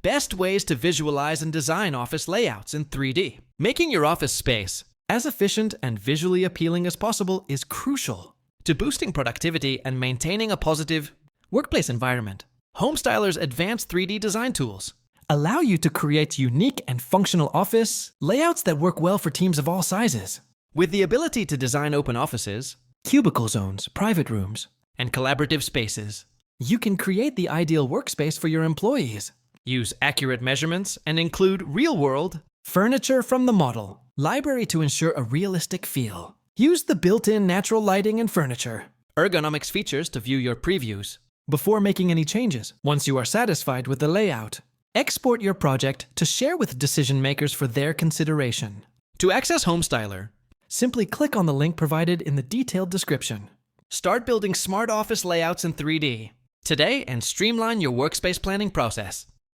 best ways to visualize and design office layouts in 3D. Making your office space as efficient and visually appealing as possible is crucial to boosting productivity and maintaining a positive workplace environment. Homestyler's advanced 3D design tools allow you to create unique and functional office layouts that work well for teams of all sizes. With the ability to design open offices, cubicle zones, private rooms, and collaborative spaces, you can create the ideal workspace for your employees. Use accurate measurements and include real-world furniture from the model library to ensure a realistic feel. Use the built-in natural lighting and furniture ergonomics features to view your previews before making any changes. Once you are satisfied with the layout, export your project to share with decision makers for their consideration. To access Homestyler, simply click on the link provided in the detailed description. Start building smart office layouts in 3D today and streamline your workspace planning process.